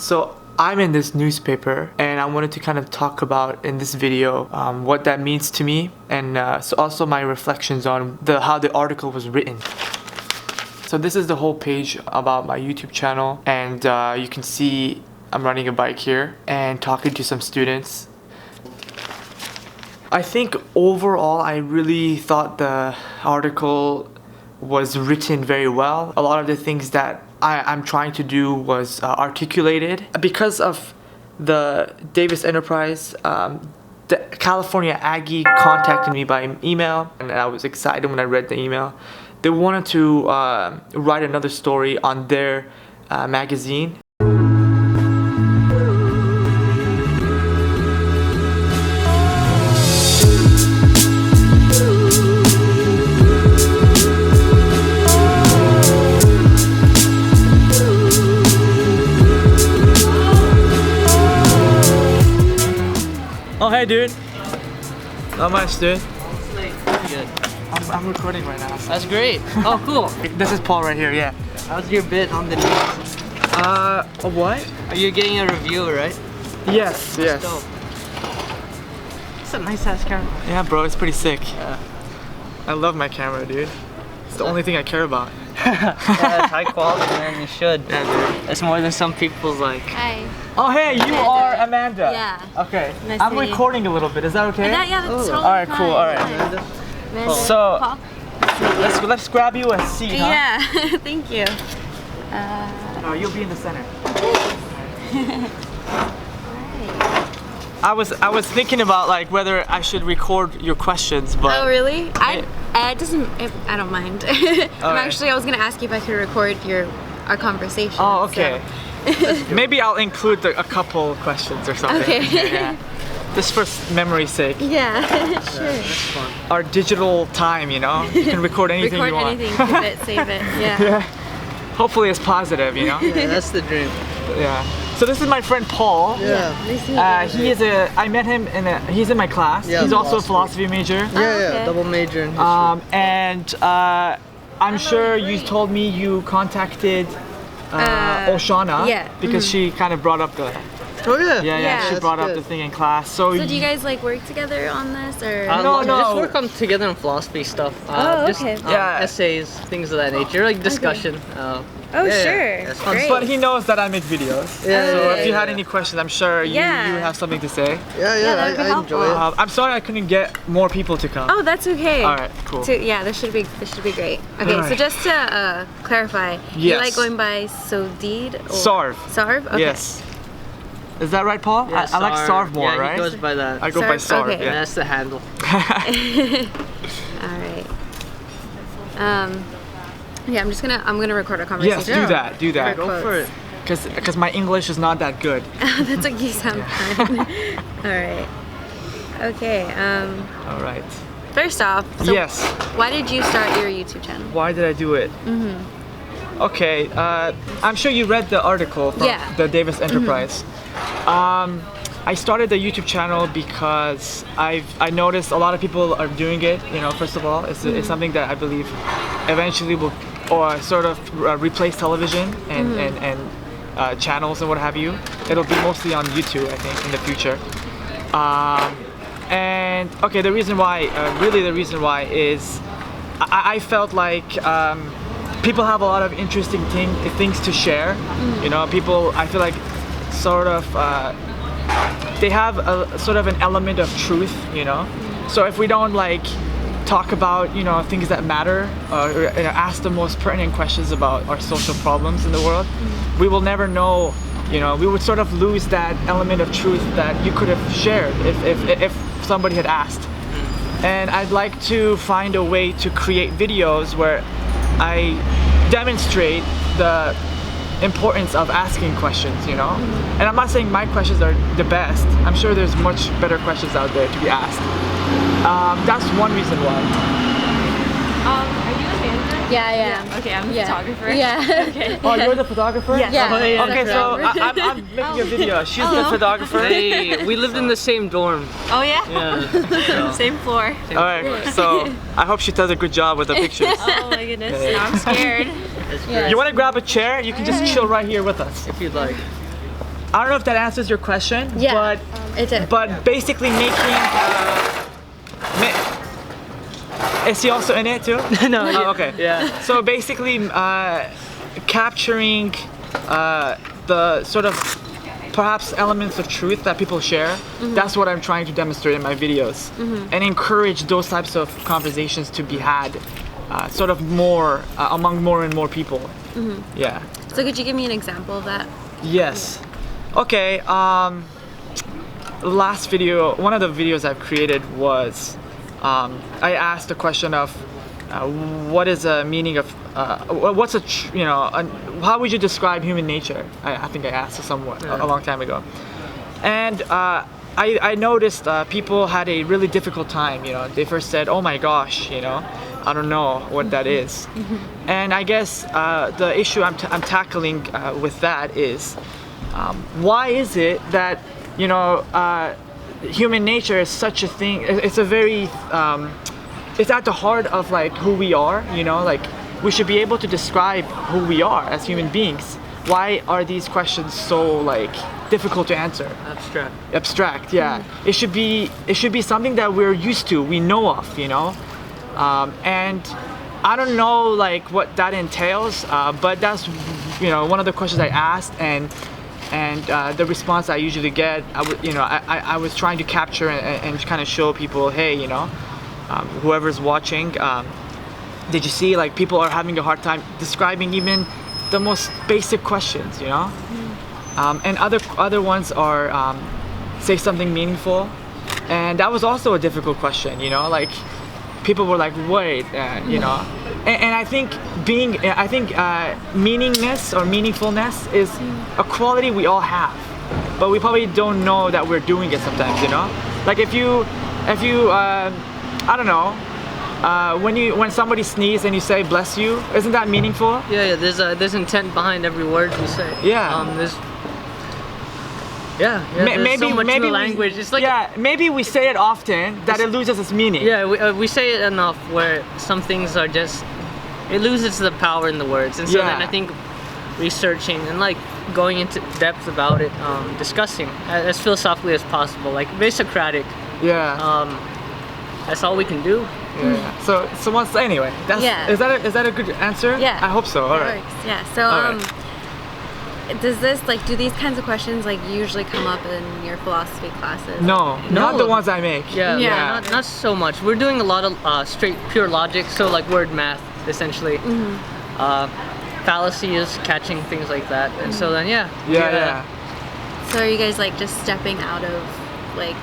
So I'm in this newspaper and I wanted to kind of talk about in this video what that means to me, and so also my reflections on how the article was written. So this is the whole page about my YouTube channel, and you can see I'm riding a bike here and talking to some students. I think overall I really thought the article was written very well. A lot of the things that I'm trying to do was articulated. Because of the Davis Enterprise, the California Aggie contacted me by email, and I was excited when I read the email. They wanted to write another story on their magazine. Oh, hey, dude. Not much, dude. Good. I'm recording right now. That's great. Oh, cool. This is Paul right here, yeah. How's your bit on the news? A what? Are you getting a review, right? Yes, yes. Dope. It's a nice ass camera. Yeah, bro, it's pretty sick. Yeah. I love my camera, dude. It's the only thing I care about. Yeah, it's high quality, man. You should. Yeah, dude. That's more than some people's like. Hi. Oh, hey, you are Amanda. Yeah. Okay. Nice I'm to meet you. recording a little bit. Is that okay? Yeah, that's totally All right, fine. cool. All right. Amanda. So, Paul? let's grab you a seat, huh? Yeah, thank you. Oh, you'll be in the center. Right. I was thinking about like whether I should record your questions, but Oh, really? I don't mind. I was gonna ask you if I could record our conversation. Oh, okay. So. Maybe I'll include a couple questions or something. Okay. Yeah. Just for memory's sake. Yeah, sure. That's fun. Our digital time, you know? You can record anything Record you want. anything, keep it, save it. Yeah. Yeah. Hopefully it's positive, you know? Yeah, that's the dream. Yeah. So this is my friend Paul. Yeah. Nice to meet you. I met him he's in my class. Yeah, He's also a philosophy. philosophy major. Yeah, okay. double major in history. And I'm sure you told me you contacted Oshana yeah. because she kind of brought up the Oh yeah. Yeah. she That's brought up good. the thing in class. So, So do you guys like work together on this or? No, Just work on together on philosophy stuff. Oh, just, okay. Yeah. essays, things of that nature, like discussion. Oh, yeah, sure. that's fun. Great. but he knows that I make videos. Yeah, So yeah, if you yeah. had any questions, I'm sure you have something to say. Yeah, that would be I enjoy it. helpful. I'm sorry I couldn't get more people to come. Oh, that's okay. All right, cool. Yeah, this should be great. Okay, All so right. just to clarify, you Yes. like going by Sodid or Sarv. Sarv? Okay. Yes. Is that right, Paul? Yeah, I like Sarv more, yeah, right? he goes by that. I go by Sarv, Sarv. okay. Yeah, Yeah. that's the handle. All right. Yeah, I'm gonna record a conversation. Yes, do that. Go for it. Because my English is not that good. That's like you sound fine. All right. Okay. All right. First off, so Yes. why did you start your YouTube channel? Why did I do it? Okay, I'm sure you read the article from Yeah. the Davis Enterprise. I started the YouTube channel because I noticed a lot of people are doing it. You know, first of all, it's something that I believe eventually will sort of replace television and channels and what have you. It'll be mostly on YouTube, I think, in the future. And okay, the reason why is I felt like people have a lot of interesting things to share. You know, people, I feel like sort of they have a sort of an element of truth, you know. So if we don't like talk about, you know, things that matter or ask the most pertinent questions about our social problems in the world, we will never know, you know, we would sort of lose that element of truth that you could have shared if somebody had asked. And I'd like to find a way to create videos where I demonstrate the importance of asking questions, you know? And I'm not saying my questions are the best. I'm sure there's much better questions out there to be asked. That's one reason why. Are you Amanda? Yeah. Okay, I'm the Yeah. photographer. Yeah. Okay. Oh, you're the photographer? Yes. Yeah. Oh, yeah. Okay, so I'm making a video. She's the photographer. Hey, we lived in the same dorm. Oh yeah? Yeah. Same floor. Alright, so I hope she does a good job with the pictures. Oh my goodness, now I'm scared. That's Yeah. great. You want to grab a chair? You can just chill right here with us. If you'd like. I don't know if that answers your question, Yeah, but it did. but basically making. Is he also in it too? No. Oh, okay. Yeah. So basically, capturing the sort of perhaps elements of truth that people share. That's what I'm trying to demonstrate in my videos, and encourage those types of conversations to be had, sort of more among more and more people. Yeah. So could you give me an example of that? Yes. Okay. Last video, one of the videos I've created was, I asked the question of, what is the meaning of, what's how would you describe human nature? I think I asked somewhat a long time ago, and I noticed people had a really difficult time. They first said, "Oh my gosh," I don't know what that is. And I guess the issue I'm tackling with that is, why is it that human nature is such a thing? It's a very it's at the heart of like who we are. Like we should be able to describe who we are as human beings. Why are these questions so like difficult to answer? Abstract, yeah. It should be something that we're used to, we know of, and I don't know like what that entails, but that's one of the questions I asked, and the response I usually get, I was trying to capture and kind of show people, hey, whoever's watching, did you see like people are having a hard time describing even the most basic questions, and other ones are say something meaningful, and that was also a difficult question, like people were like, wait, and I think meaningness or meaningfulness is a quality we all have, but we probably don't know that we're doing it sometimes, like if you I don't know, when somebody sneezes and you say bless you, isn't that meaningful? Yeah. There's intent behind every word we say. Yeah. There's maybe so much maybe in the language. It's like maybe we say it often that it loses its meaning. Yeah, we say it enough where some things are just, it loses the power in the words, and so then I think researching and like going into depth about it, discussing as philosophically as possible, like very Socratic. Yeah. That's all we can do. Yeah. So once anyway, is that a good answer? Yeah. I hope so. All right. Works. Yeah. So does this do these kinds of questions like usually come up in your philosophy classes? No, not the ones I make. Yeah. Not so much. We're doing a lot of straight pure logic, so like word math essentially. Fallacy is catching things like that, and so then Yeah. So are you guys like just stepping out of like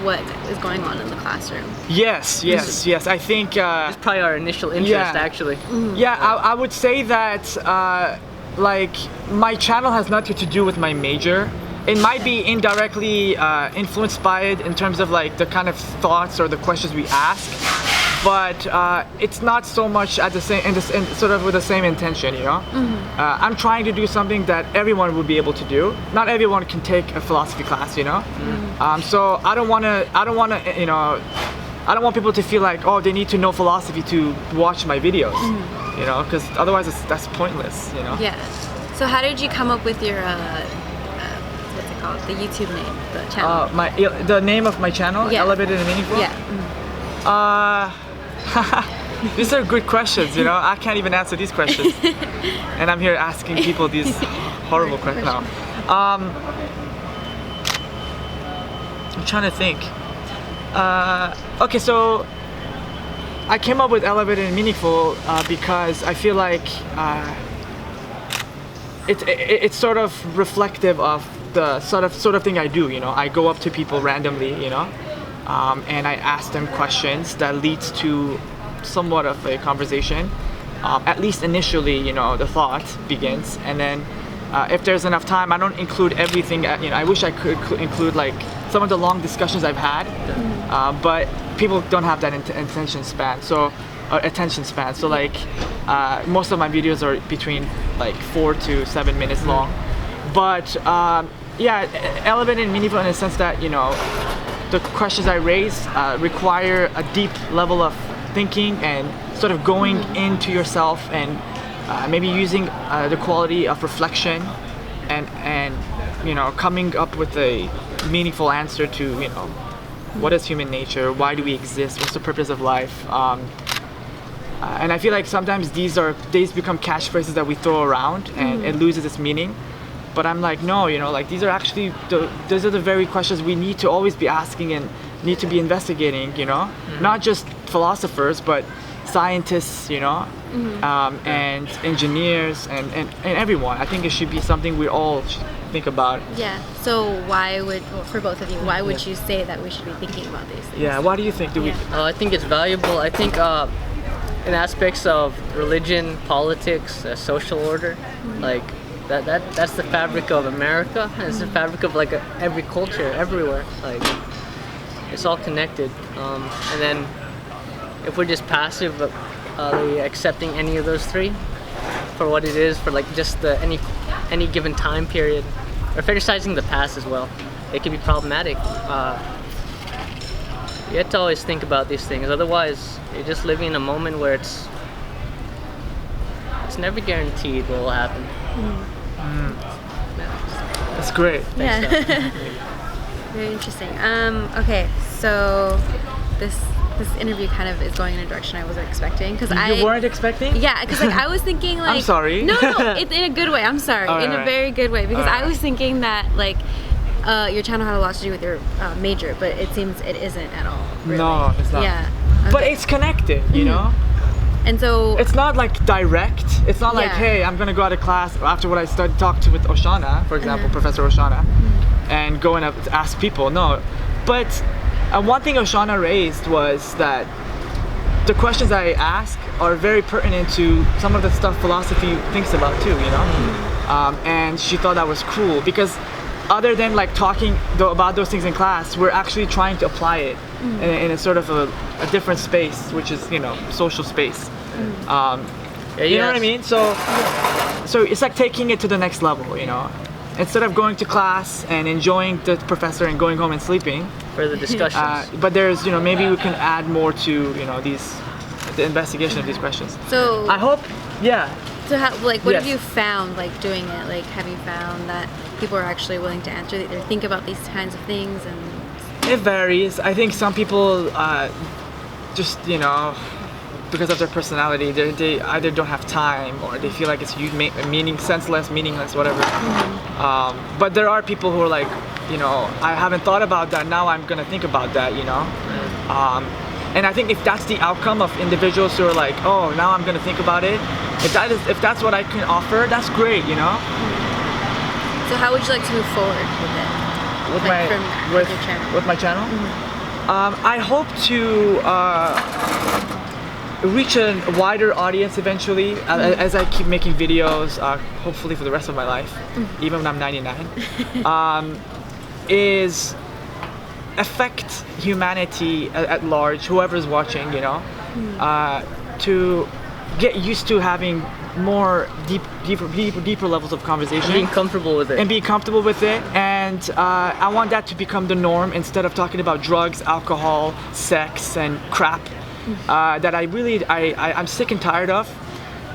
what is going on in the classroom? Yes. I think it's probably our initial interest actually. Yeah, I would say that like my channel has nothing to do with my major. It might be indirectly influenced by it in terms of like the kind of thoughts or the questions we ask, but it's not so much at the same sort of with the same intention, I'm trying to do something that everyone would be able to do. Not everyone can take a philosophy class, so I don't want people to feel like, oh, they need to know philosophy to watch my videos, because otherwise that's pointless, Yeah. So how did you come up with your what's it called? The YouTube name, the channel. The name of my channel, Yeah. Elevated and Meaningful. Yeah. These are good questions, I can't even answer these questions, and I'm here asking people these horrible questions. No. I'm trying to think. Okay, so I came up with Elevated and Meaningful because I feel like it's sort of reflective of the sort of thing I do. I go up to people randomly, and I ask them questions that leads to somewhat of a conversation. At least initially, the thought begins, and then if there's enough time, I don't include everything. I wish I could include like some of the long discussions I've had, but people don't have that attention span. So like most of my videos are between like 4 to 7 minutes long. But elevated and meaningful in the sense that the questions I raise require a deep level of thinking and sort of going into yourself, and maybe using the quality of reflection and coming up with a meaningful answer to, what is human nature? Why do we exist? What's the purpose of life? And I feel like sometimes these become catchphrases that we throw around, and it loses its meaning. But I'm like, no, like these are actually those are the very questions we need to always be asking and need to be investigating. Not just philosophers, but scientists, and engineers and everyone. I think it should be something we all should think about. Yeah. So for both of you, why would you say that we should be thinking about these things? Yeah. Why do you think? I think it's valuable. I think in aspects of religion, politics, social order, like that's the fabric of America. It's the fabric of like every culture everywhere. Like it's all connected. And then if we're just passive, accepting any of those three for what it is, for like just any given time period, or fetishizing the past as well, it can be problematic. You have to always think about these things. Otherwise, you're just living in a moment where it's never guaranteed what will happen. That's great. Thanks, Yeah. Very interesting. Okay, so this interview kind of is going in a direction I wasn't expecting, because You weren't expecting? Yeah, because like I was thinking like I'm sorry. No, it's in a good way. I'm sorry, in a very good way, because I was thinking that like your channel had a lot to do with your major, but it seems it isn't at all. Really. No, it's not. Yeah. But Okay. it's connected, you know? And so It's not like direct. It's not like, Yeah. hey, I'm gonna go out of class after what I talked with Oshana, for example, Professor Oshana, and go and ask people. No. But one thing Oshana raised was that the questions I ask are very pertinent to some of the stuff philosophy thinks about too, you know? And she thought that was cool, because other than like talking about those things in class, we're actually trying to apply it in a sort of a different space, which is, social space. You know what I mean? So it's like taking it to the next level, Instead of going to class and enjoying the professor and going home and sleeping, For the discussions. but there's, maybe we can add more to, the investigation of these questions. so I hope, yeah. So how, like, what have Yes. you found, like, doing it? Like, have you found that people are actually willing to answer, or think about these kinds of things? And It varies. I think some people just, because of their personality, they either don't have time, or they feel like it's senseless, meaningless, whatever. But there are people who are like, I haven't thought about that, now I'm gonna think about that, and I think if that's the outcome of individuals who are like, oh, now I'm gonna think about it, if that's what I can offer, that's great, so how would you like to move forward with it? With Like, with your channel? with my channel. I hope to reach a wider audience eventually, as I keep making videos, hopefully for the rest of my life, even when I'm 99. Is affect humanity at large, whoever's watching, to get used to having more deeper levels of conversation. Being comfortable with it. And be comfortable with it, and I want that to become the norm, instead of talking about drugs, alcohol, sex, and crap that I'm sick and tired of.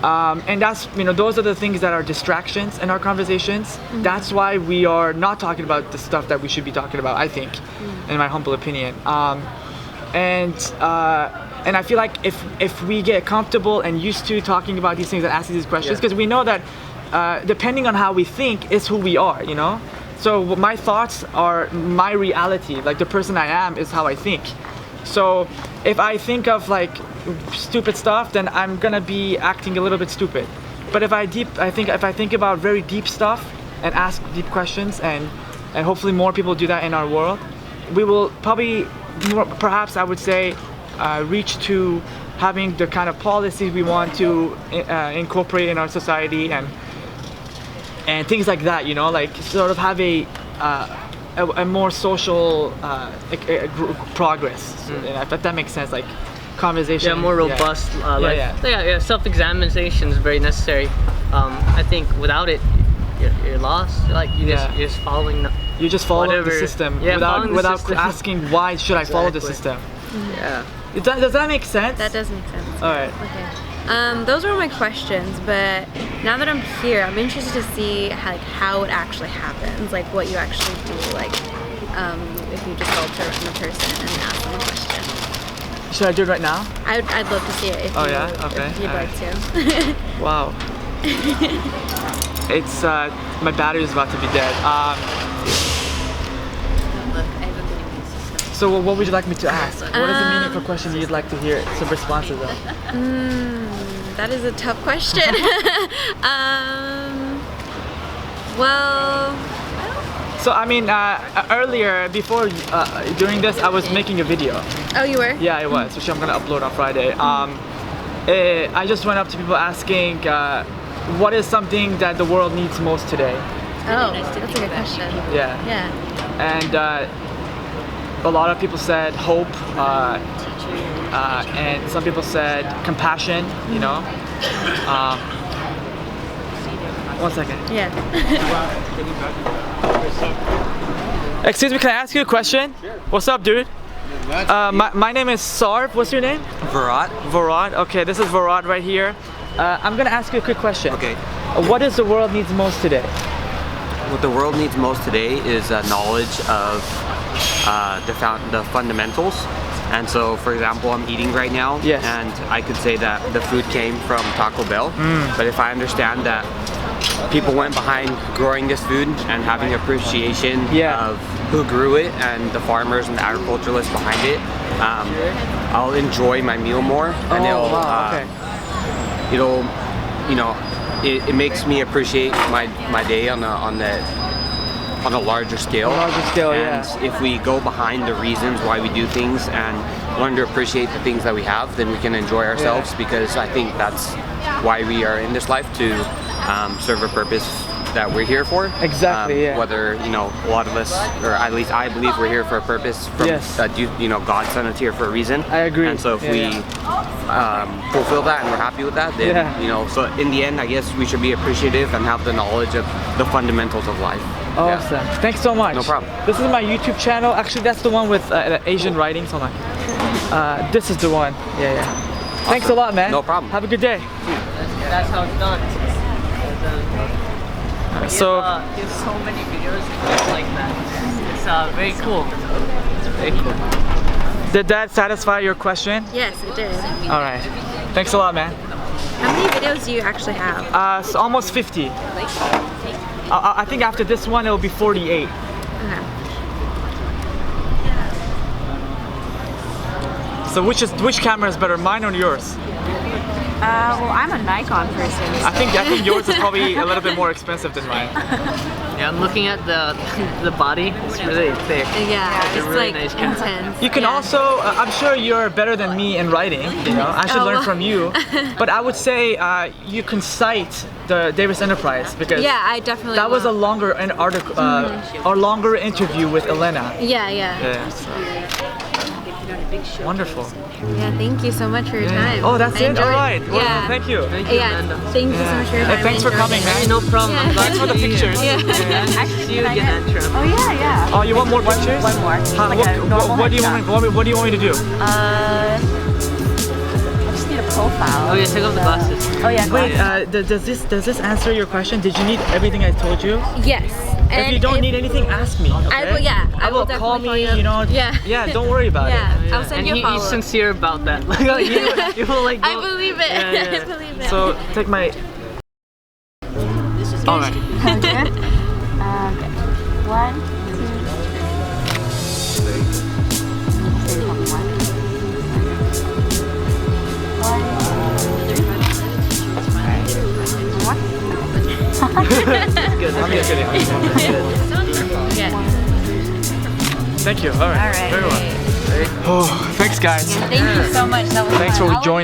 And that's, those are the things that are distractions in our conversations. That's why we are not talking about the stuff that we should be talking about, I think, in my humble opinion. And I feel like if we get comfortable and used to talking about these things and asking these questions, because we know that depending on how we think is who we are, So my thoughts are my reality, like the person I am is how I think. So if I think of like stupid stuff, then I'm gonna be acting a little bit stupid. But if I think about very deep stuff and ask deep questions, and hopefully more people do that in our world, we will probably, perhaps I would say, reach to having the kind of policies we want to incorporate in our society, and things like that, like sort of have a more social progress. If that makes sense, like conversation. Yeah, more robust. Yeah. Self-examination is very necessary. I think without it, you're lost. You're just following. You just follow whatever. the system Yeah, without system. asking why should I follow the Exactly. system. Yeah. Does that make sense? that does make sense. All right. Okay. Those were my questions, but now that I'm here, I'm interested to see how it actually happens, like what you actually do, like if you just go up to a random person and ask them a question. Should I do it right now? I'd love to see it if, if you'd like to. Wow. It's my battery is about to be dead. So what would you like me to ask? What is the meaningful question you'd like to hear some responses of? That is a tough question. Well. So I mean, earlier before doing this, I was making a video. Oh, you were? Yeah, it was, which I'm gonna upload on Friday. I just went up to people asking, what is something that the world needs most today? Oh, that's a good question. Yeah. Yeah. And a lot of people said hope, and some people said compassion. You know. One second. Yeah. Excuse me, can I ask you a question? Sure. What's up, dude? My name is Sarv. What's your name? Varad. Varad. Okay, this is Varad right here. I'm gonna ask you a quick question. Okay. What does the world needs most today? What the world needs most today is knowledge of the fundamentals. And so, for example, I'm eating right now, yes. And I could say that the food came from Taco Bell. But if I understand that people went behind growing this food and having appreciation of who grew it and the farmers and the agriculturalists behind it, I'll enjoy my meal more, and it makes me appreciate my day on a larger scale. And if we go behind the reasons why we do things and learn to appreciate the things that we have, then we can enjoy ourselves, because I think that's why we are in this life, to serve a purpose that we're here for. Exactly. Whether a lot of us, or at least I believe, we're here for a purpose. From God sent us here for a reason. I agree. And so if we fulfill that and we're happy with that, then so in the end, I guess we should be appreciative and have the knowledge of the fundamentals of life. Awesome. Yeah. Thanks so much. No problem. This is my YouTube channel. Actually, that's the one with Asian writings. Hold on. This is the one. Yeah. Awesome. Thanks a lot, man. No problem. Have a good day. That's how it's done. So there's so many videos like that. It's very cool. Very cool. Did that satisfy your question? Yes, it did. All right. Thanks a lot, man. How many videos do you actually have? So almost 50. I think after this one, it'll be 48. Okay. So which camera is better, mine or yours? Well, I'm a Nikon person. I think yours is probably a little bit more expensive than mine. Yeah, I'm looking at the body. It's really thick. Yeah, it's really like nice intense. You can also, I'm sure you're better than me in writing. I should learn from you. But I would say you can cite the Davis Enterprise, because I definitely that was a longer article, or longer interview with Elena. Yeah. So. Wonderful. Yeah, thank you so much for your time. Oh, that's it? All right. Well, Yeah. thank you. Thank you, Amanda. Thank you so much for your time. Thanks for coming, man. No problem. I'm glad Thanks for the to see you. pictures. See you again, Antrim. Oh yeah. Oh, you want more pictures? One more. What do you want me to do? I just need a profile. Oh yeah, take off the glasses. Oh yeah. Wait, does this answer your question? Did you need everything I told you? Yes. If you don't need anything, ask me. Okay? I will. Yeah. I will call definitely me. call you. Yeah. Don't worry about it. Yeah. I'll send you a He's follow-up. sincere about that. Like you will like. I believe it. Yeah. I believe it. So take my. All right. Okay. 1, Good. I'm just kidding. Yeah. Thank you. All right. Very well. Oh, thanks, guys. Thank you so much. That was Thanks fun. for joining.